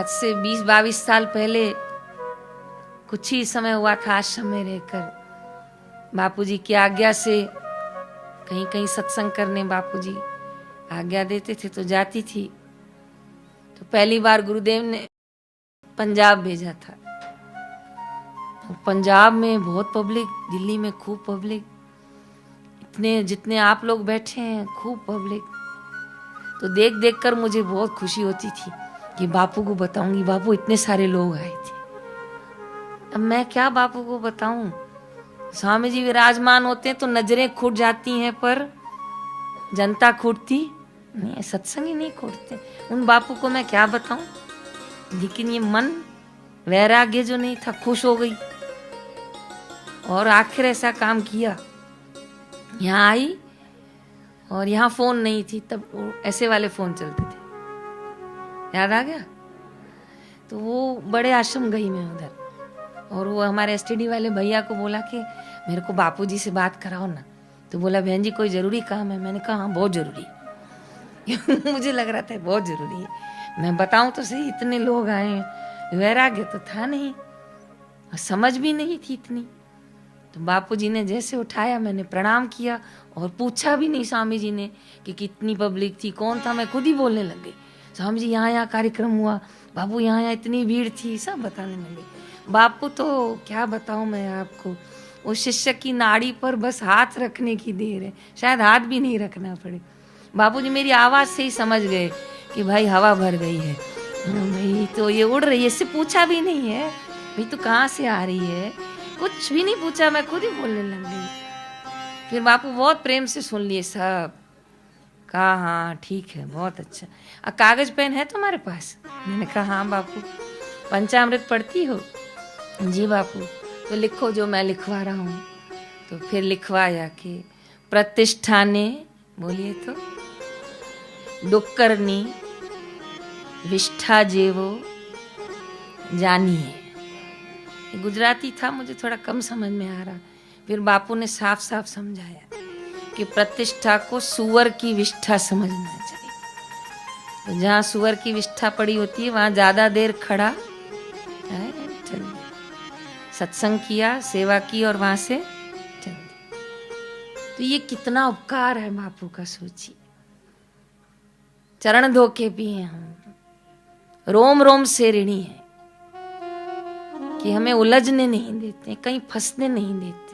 आज से 20-22 साल पहले कुछ ही समय हुआ था आश्रम में रहकर। बापूजी की आज्ञा से कहीं कहीं सत्संग करने बापूजी आज्ञा देते थे तो जाती थी। तो पहली बार गुरुदेव ने पंजाब भेजा था। पंजाब में बहुत पब्लिक, दिल्ली में खूब पब्लिक, इतने जितने आप लोग बैठे हैं खूब पब्लिक। तो देख देख कर मुझे बहुत खुशी होती थी कि बापू को बताऊंगी, बापू इतने सारे लोग आए थे। अब मैं क्या बापू को बताऊं। स्वामी जी विराजमान होते हैं तो नजरें खूट जाती हैं पर जनता खूटती नहीं, सत्संग ही नहीं खूटते। उन बापू को मैं क्या बताऊं। लेकिन ये मन वैराग्य जो नहीं था, खुश हो गई और आखिर ऐसा काम किया। यहाँ आई और यहाँ फोन नहीं थी, तब ऐसे वाले फोन चलते थे, याद आ गया। तो वो बड़े आश्रम गई मैं उधर, और वो हमारे एसटीडी वाले भैया को बोला कि मेरे को बापूजी से बात कराओ ना। तो बोला बहन जी कोई जरूरी काम है। मैंने कहा हाँ बहुत जरूरी मुझे लग रहा था बहुत जरूरी है। मैं बताऊं तो सही, इतने लोग आए, वैराग्य तो था नहीं, समझ भी नहीं थी इतनी। तो बापूजी ने जैसे उठाया, मैंने प्रणाम किया और पूछा भी नहीं स्वामी जी ने कि कितनी पब्लिक थी, कौन था। मैं खुद ही बोलने लग गई, स्वामी जी यहाँ यहाँ कार्यक्रम हुआ, बापू यहाँ यहाँ इतनी भीड़ थी, सब बताने लगे। बापू तो क्या बताऊं मैं आपको, उस शिष्य की नाड़ी पर बस हाथ रखने की देर है, शायद हाथ भी नहीं रखना पड़े। बापूजी मेरी आवाज़ से ही समझ गए कि भाई हवा भर गई है, भाई तो ये उड़ रही है। इससे पूछा भी नहीं है भाई तो कहाँ से आ रही है, कुछ भी नहीं पूछा, मैं खुद ही बोलने लग गई। फिर बापू बहुत प्रेम से सुन लिए सब, कहा हाँ ठीक है बहुत अच्छा। कागज पेन है तुम्हारे पास? मैंने कहा हाँ बापू। पंचामृत पढ़ती हो? जी बापू। तो लिखो जो मैं लिखवा रहा हूँ। तो फिर लिखवाया कि प्रतिष्ठाने, बोलिए तो, डुक्करनी विष्ठा जेवो जानिए। गुजराती था, मुझे थोड़ा कम समझ में आ रहा। फिर बापू ने साफ साफ समझाया कि प्रतिष्ठा को सुअर की विष्ठा समझना चाहिए। तो जहाँ सुअर की विष्ठा पड़ी होती है वहाँ ज़्यादा देर खड़ा है, चल दिया, सत्संग किया, सेवा की और वहाँ से चल दिया। तो ये कितना उपकार है बापू का, सोचिए। चरण धो के पिए हम, रोम रोम से ऋणी है कि हमें उलझने नहीं देते, कहीं फंसने नहीं देते।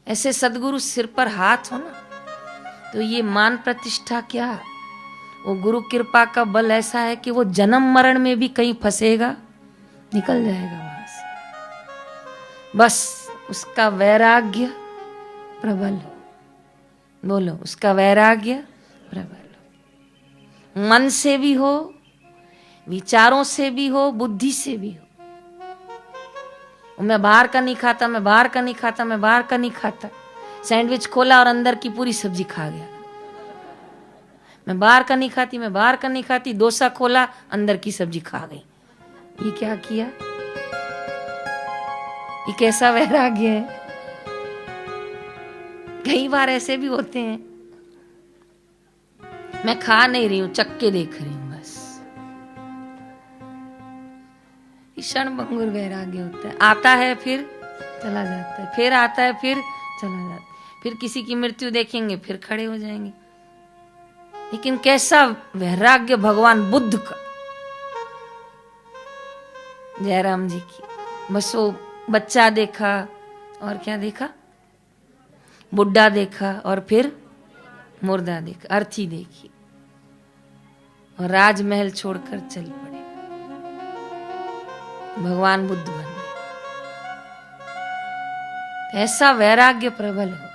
ऐसे सदगुरु सिर पर हाथ हो ना, तो ये मान प्रतिष्ठा क्या, वो गुरु कृपा का बल ऐसा है कि वो जन्म मरण में भी कहीं फंसेगा, निकल जाएगा वहां से। बस उसका वैराग्य प्रबल हो, बोलो उसका वैराग्य प्रबल हो, मन से भी हो, विचारों से भी हो, बुद्धि से भी हो। मैं बाहर का नहीं खाता, मैं बाहर का नहीं खाता, मैं बाहर का नहीं खाता। सैंडविच खोला और अंदर की पूरी सब्जी खा गया। मैं बाहर का नहीं खाती, मैं बाहर का नहीं खाती। डोसा खोला, अंदर की सब्जी खा गई। ये क्या किया? ये कैसा वैराग्य है? कई बार ऐसे भी होते हैं, मैं खा नहीं रही हूं, चक्के देख रही हूं बस। क्षण भंगुर वैराग्य होता है। आता है फिर चला जाता है, फिर आता है फिर चला जाता है। फिर किसी की मृत्यु देखेंगे फिर खड़े हो जाएंगे। लेकिन कैसा वैराग्य भगवान बुद्ध का, जयराम जी की। बस वो बच्चा देखा और क्या देखा, बुड्ढा देखा और फिर मुर्दा देखा, अर्थी देखी और राजमहल छोड़कर चल पड़े, भगवान बुद्ध बन गए। ऐसा वैराग्य प्रबल हो।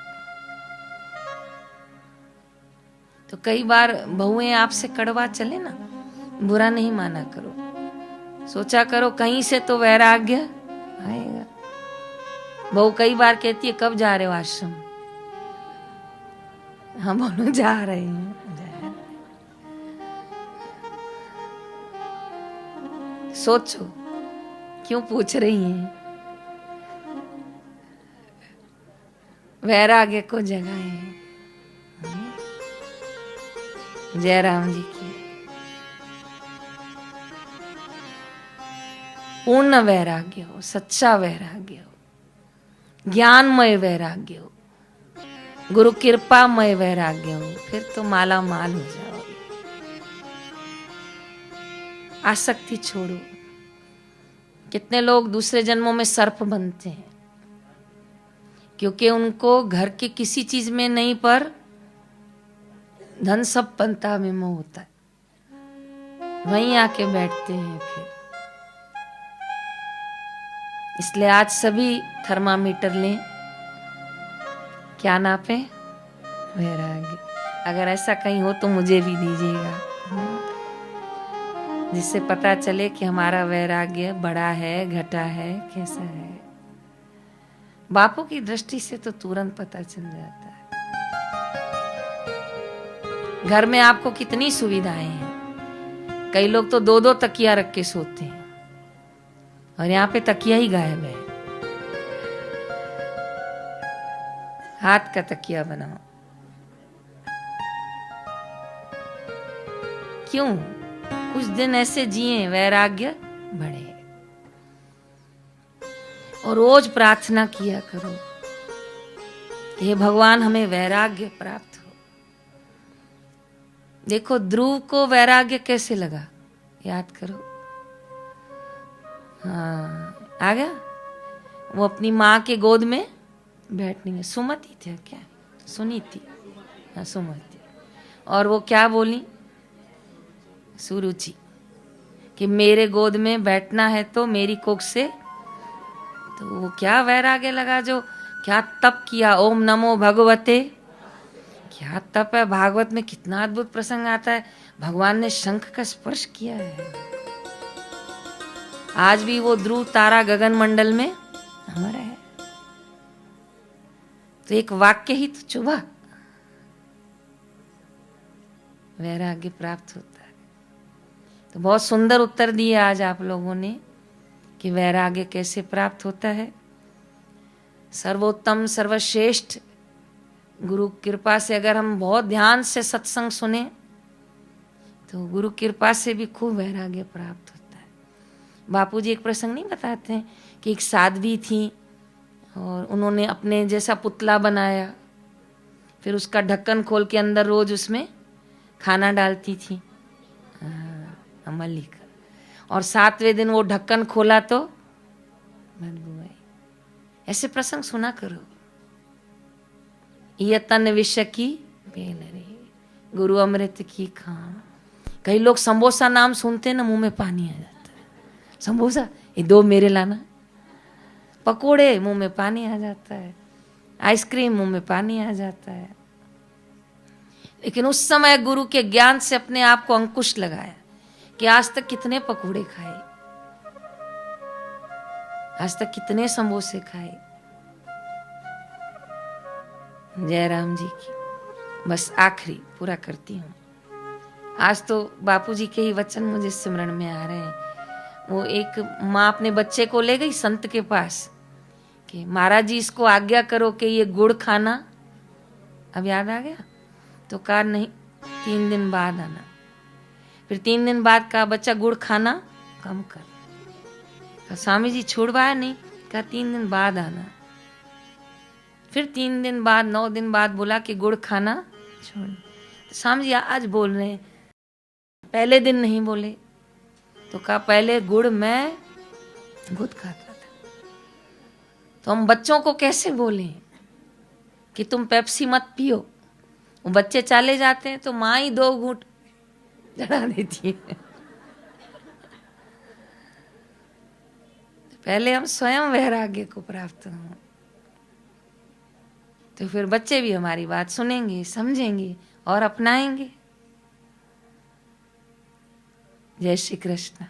तो कई बार बहुएं आपसे कड़वा चले ना, बुरा नहीं माना करो, सोचा करो कहीं से तो वैराग्य आएगा। बहू कई बार कहती है कब जा रहे हो आश्रम? हाँ बोलो जा रहे हैं। सोचो क्यों पूछ रही हैं? वैराग्य को जगाए। जयराम जी की। पूर्ण वैराग्य हो, सच्चा वैराग्य हो, ज्ञानमय वैराग्य हो, गुरु कृपामय वैराग्य हो, फिर तो माला माल हो जाओगे। आसक्ति छोड़ो। कितने लोग दूसरे जन्मों में सर्प बनते हैं क्योंकि उनको घर के किसी चीज में नहीं पर धन संपन्नता में मोह होता है, वहीं आके बैठते हैं फिर। इसलिए आज सभी थर्मामीटर लें, क्या नापे? वैराग्य। अगर ऐसा कहीं हो तो मुझे भी दीजिएगा, जिससे पता चले कि हमारा वैराग्य बड़ा है, घटा है, कैसा है। बापू की दृष्टि से तो तुरंत पता चल जाता है। घर में आपको कितनी सुविधाएं हैं। कई लोग तो 2-2 तकिया रख के सोते हैं और यहाँ पे तकिया ही गायब है। हाथ का तकिया बनाओ। क्यों? कुछ दिन ऐसे जिए, वैराग्य बढ़े। और रोज प्रार्थना किया करो, हे भगवान हमें वैराग्य प्राप्त हो। देखो ध्रुव को वैराग्य कैसे लगा, याद करो। हाँ, आ गया। वो अपनी माँ के गोद में बैठने में, सुमति थे क्या, सुनी थी, हाँ सुमति। और वो क्या बोली, सुरुचि, कि मेरे गोद में बैठना है तो मेरी कोख से। तो वो क्या वैराग्य लगा, जो क्या तप किया। ओम नमो भगवते, क्या तप है। भागवत में कितना अद्भुत प्रसंग आता है, भगवान ने शंख का स्पर्श किया है। आज भी वो ध्रुव तारा गगन मंडल में हमारा है। तो एक वाक्य ही तो चुभा, वैराग्य प्राप्त होता है। तो बहुत सुंदर उत्तर दिया आज आप लोगों ने कि वैराग्य कैसे प्राप्त होता है। सर्वोत्तम सर्वश्रेष्ठ गुरु कृपा से अगर हम बहुत ध्यान से सत्संग सुने तो गुरु कृपा से भी खूब वैराग्य प्राप्त होता है। बापूजी एक प्रसंग नहीं बताते हैं कि एक साध्वी थी और उन्होंने अपने जैसा पुतला बनाया, फिर उसका ढक्कन खोल के अंदर रोज उसमें खाना डालती थी, मल्लिका। और 7वें दिन वो ढक्कन खोला तो बदबू आई। ऐसे प्रसंग सुना करो। ये तन विष की बेल रे, गुरु अमृत की खान। कई लोग समोसा नाम सुनते ना मुंह में पानी आ जाता है। समोसा, ये 2 मेरे लाना। पकोड़े, मुंह में पानी आ जाता है। आइसक्रीम, मुंह में पानी आ जाता है। लेकिन उस समय गुरु के ज्ञान से अपने आप को अंकुश लगाया कि आज तक कितने पकोड़े खाए, आज तक कितने समोसे खाए। जय राम जी की। बस आखिरी पूरा करती हूँ। आज तो बापूजी के ही वचन मुझे स्मरण में आ रहे हैं। वो एक माँ अपने बच्चे को ले गई संत के पास कि महाराज जी इसको आज्ञा करो कि ये गुड़ खाना, अब याद आ गया। तो कहा नहीं, 3 दिन बाद आना। फिर 3 दिन बाद कहा बच्चा गुड़ खाना कम कर। कहा स्वामी जी छुड़वाया नहीं, कहा 3 दिन बाद आना। फिर 3 दिन बाद, 9 दिन बाद बोला कि गुड़ खाना छोड़। तो स्वामी जी आज बोल रहे हैं, पहले दिन नहीं बोले। तो कहा पहले गुड़ मैं खुद खाता था। तो हम बच्चों को कैसे बोलें कि तुम पेप्सी मत पियो। वो बच्चे चले जाते हैं तो माँ ही 2 घूंट चढ़ा देती है। पहले हम स्वयं वैराग्य को प्राप्त हों, तो फिर बच्चे भी हमारी बात सुनेंगे, समझेंगे और अपनाएंगे। जय श्री कृष्ण।